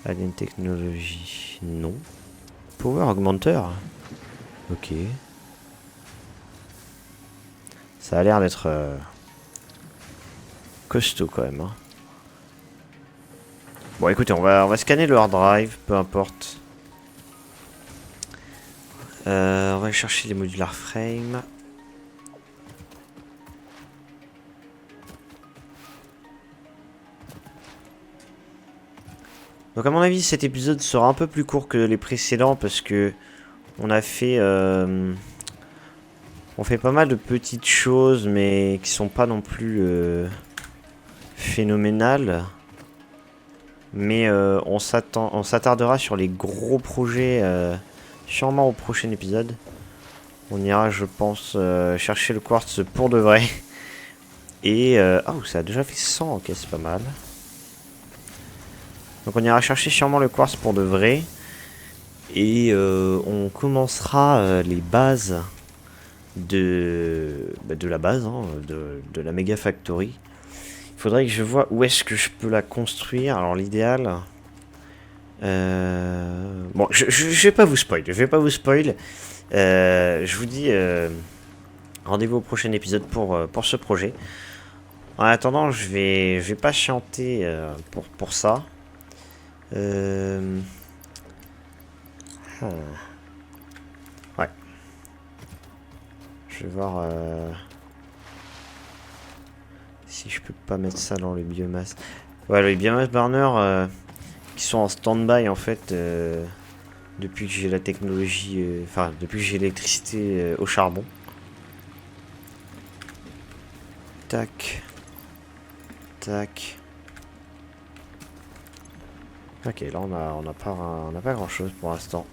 Alien Technology, non. Power Augmenter, ok. Ça a l'air d'être costaud quand même. Hein. Bon, écoutez, on va scanner le hard drive, peu importe. On va aller chercher les modular frame. Donc à mon avis cet épisode sera un peu plus court que les précédents parce que on a fait on fait pas mal de petites choses mais qui sont pas non plus phénoménales. Mais on s'attardera sur les gros projets sûrement au prochain épisode. On ira je pense chercher le quartz pour de vrai. Et oh ça a déjà fait 100, ok c'est pas mal. Donc on ira chercher sûrement le quartz pour de vrai. Et on commencera les bases de la base, hein, de la Mega Factory. Il faudrait que je vois où est-ce que je peux la construire. Alors l'idéal... bon, je vais pas vous spoil. Je vous dis rendez-vous au prochain épisode pour ce projet. En attendant, je vais patienter pour ça. Ouais. Je vais voir si je peux pas mettre ça dans le biomasse. Ouais, les biomass burners qui sont en stand-by en fait depuis que j'ai la technologie, enfin depuis que j'ai l'électricité au charbon. Tac. Tac. Ok, là on n'a pas grand chose pour l'instant.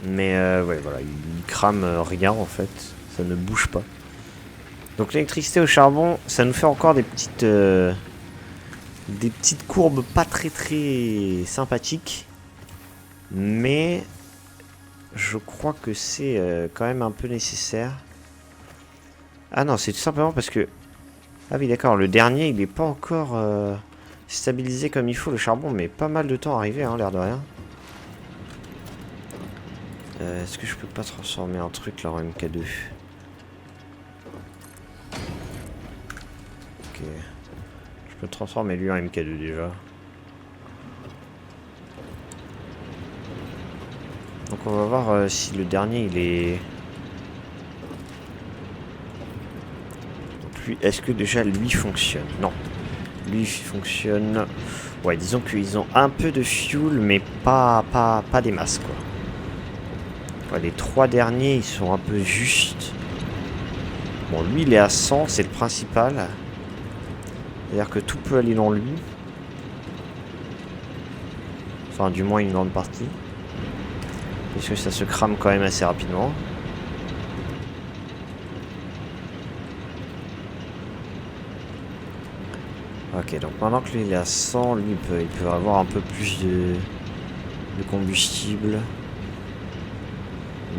Mais ouais, voilà, il crame rien en fait, ça ne bouge pas. Donc l'électricité au charbon, ça nous fait encore des petites courbes pas très sympathiques. Mais je crois que c'est quand même un peu nécessaire. Ah non, c'est tout simplement parce que... Ah oui d'accord, le dernier il est pas encore stabilisé comme il faut, le charbon, mais pas mal de temps à arriver, hein, l'air de rien. Est-ce que je peux pas transformer un truc là en MK2? Ok. Je peux transformer lui en MK2 déjà. Donc on va voir si le dernier il est... Donc lui, est-ce que déjà lui fonctionne? Non. Lui fonctionne... Ouais, disons qu'ils ont un peu de fuel, mais pas des masses quoi. Ouais, les trois derniers ils sont un peu justes. Bon, lui il est à 100, c'est le principal. C'est-à-dire que tout peut aller dans lui. Enfin, du moins une grande partie. Parce que ça se crame quand même assez rapidement. Ok, donc maintenant que lui il est à 100, lui il peut avoir un peu plus de combustible.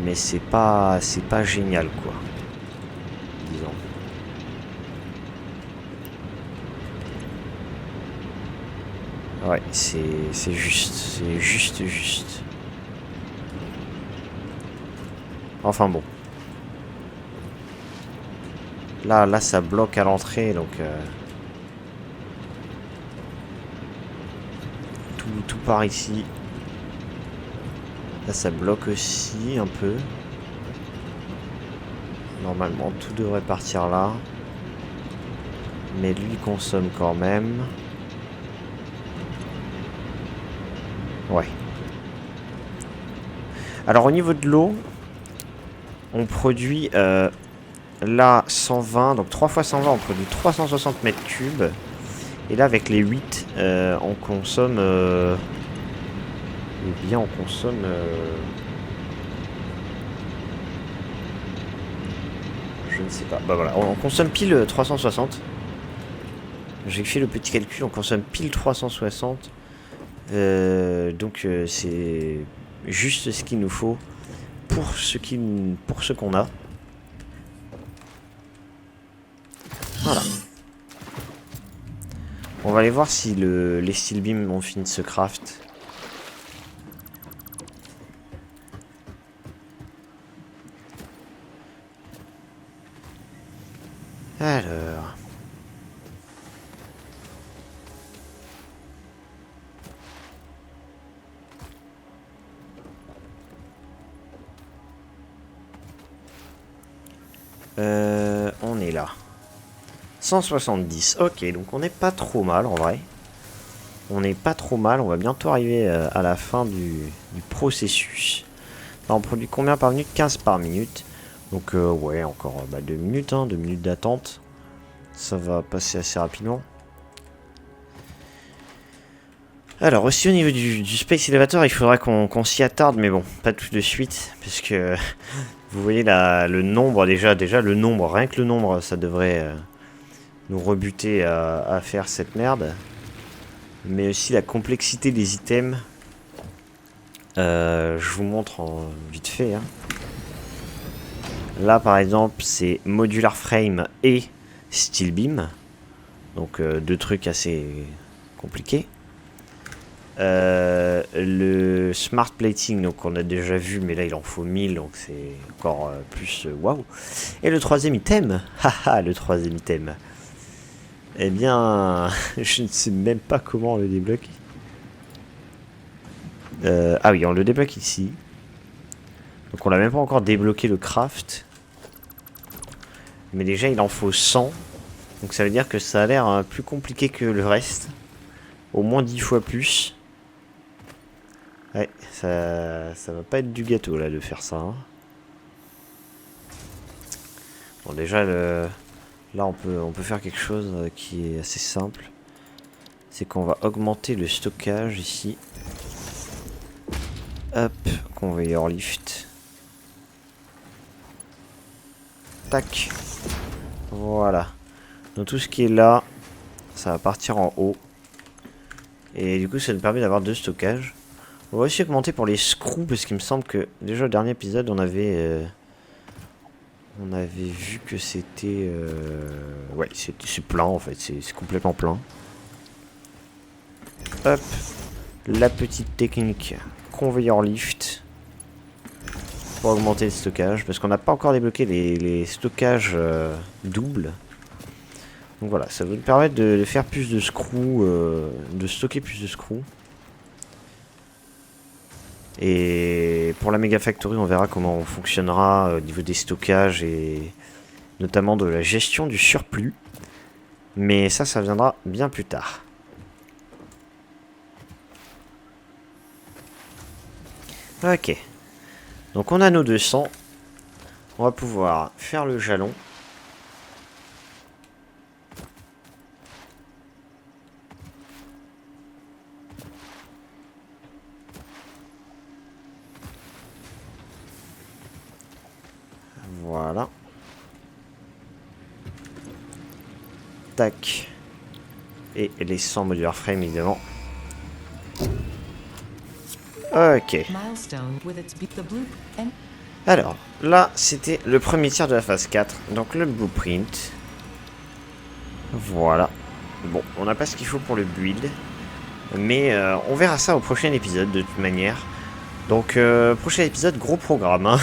Mais c'est pas génial quoi. Disons. Ouais, c'est juste. Enfin bon. Là ça bloque à l'entrée, donc tout part ici. Là ça bloque aussi un peu. Normalement tout devrait partir là. Mais lui consomme quand même. Ouais. Alors au niveau de l'eau, on produit là 120, donc 3 fois 120 on produit 360 mètres cubes. Et là avec les 8 on consomme eh bien on consomme je ne sais pas, bah voilà, on consomme pile 360. J'ai fait le petit calcul, on consomme pile 360. Donc c'est juste ce qu'il nous faut pour ce qu'on a. Voilà. On va aller voir si les steel beams ont fini de se craft. Alors... on est là. 170. Ok, donc on n'est pas trop mal en vrai. On n'est pas trop mal. On va bientôt arriver à la fin du processus. Là, on produit combien par minute? 15 par minute. Donc ouais, encore 2 minutes, hein, 2 minutes d'attente. Ça va passer assez rapidement. Alors aussi au niveau du Space Elevator, il faudra qu'on s'y attarde, mais bon, pas tout de suite, parce que vous voyez le nombre déjà le nombre, rien que le nombre, ça devrait nous rebuter à faire cette merde. mais aussi la complexité des items. Je vous montre vite fait. Hein. Là par exemple c'est Modular Frame et Steel Beam. Donc deux trucs assez compliqués. Le Smart Plating, donc on a déjà vu, mais là il en faut 1000, donc c'est encore plus waouh. Et le troisième item, haha, le troisième item. Eh bien, je ne sais même pas comment on le débloque. Ah oui, on le débloque ici. Donc on n'a même pas encore débloqué le craft. Mais déjà il en faut 100. Donc ça veut dire que ça a l'air plus compliqué que le reste. Au moins 10 fois plus. Ouais, ça va pas être du gâteau là de faire ça. Hein. Bon déjà là on peut faire quelque chose qui est assez simple. C'est qu'on va augmenter le stockage ici. Hop, conveyor lift. Tac. Voilà. Donc tout ce qui est là, ça va partir en haut. Et du coup ça nous permet d'avoir 2 stockages. On va aussi augmenter pour les screws parce qu'il me semble que déjà au dernier épisode on avait vu que c'était ouais c'est plein en fait, c'est complètement plein. Hop, la petite technique conveyor lift pour augmenter le stockage parce qu'on n'a pas encore débloqué les stockages doubles. Donc voilà, ça va nous permettre de faire plus de screws, de stocker plus de screws. Et pour la Mega Factory, on verra comment on fonctionnera au niveau des stockages et notamment de la gestion du surplus. Mais ça viendra bien plus tard. Ok. Donc on a nos 200. On va pouvoir faire le jalon. Voilà. Tac. Et les 100 modular frame évidemment. Ok. Alors, là, c'était le premier tir de la phase 4. Donc le blueprint. Voilà. Bon, on n'a pas ce qu'il faut pour le build. Mais on verra ça au prochain épisode de toute manière. Donc, prochain épisode, gros programme. Hein.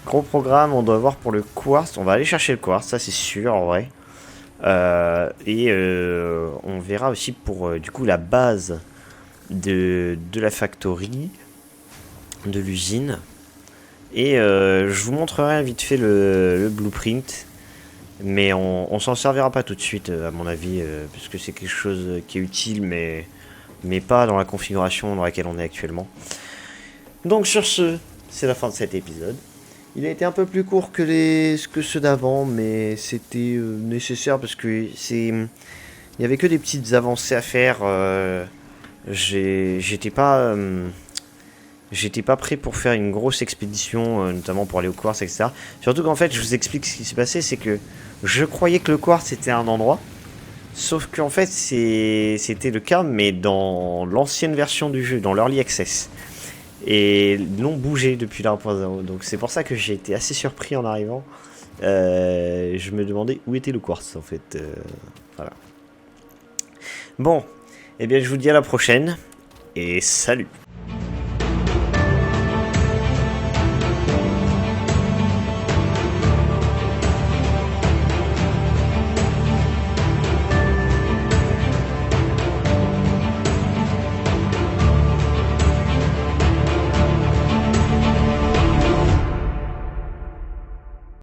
Gros programme, on doit voir pour le quartz. On va aller chercher le quartz, ça c'est sûr en vrai. Et on verra aussi pour du coup la base de la factory, de l'usine. Et je vous montrerai vite fait le blueprint. Mais on s'en servira pas tout de suite à mon avis. Puisque c'est quelque chose qui est utile mais pas dans la configuration dans laquelle on est actuellement. Donc sur ce, c'est la fin de cet épisode. Il a été un peu plus court que ceux d'avant, mais c'était nécessaire parce que il y avait que des petites avancées à faire. J'étais pas prêt pour faire une grosse expédition, notamment pour aller au quartz, etc. Surtout qu'en fait, je vous explique ce qui s'est passé, c'est que je croyais que le quartz était un endroit, sauf qu'en fait c'était le cas, mais dans l'ancienne version du jeu, dans l'Early Access. Et l'ont bougé depuis la 1.0. Donc c'est pour ça que j'ai été assez surpris en arrivant. Je me demandais où était le quartz en fait. Voilà. Bon, eh bien je vous dis à la prochaine. Et salut!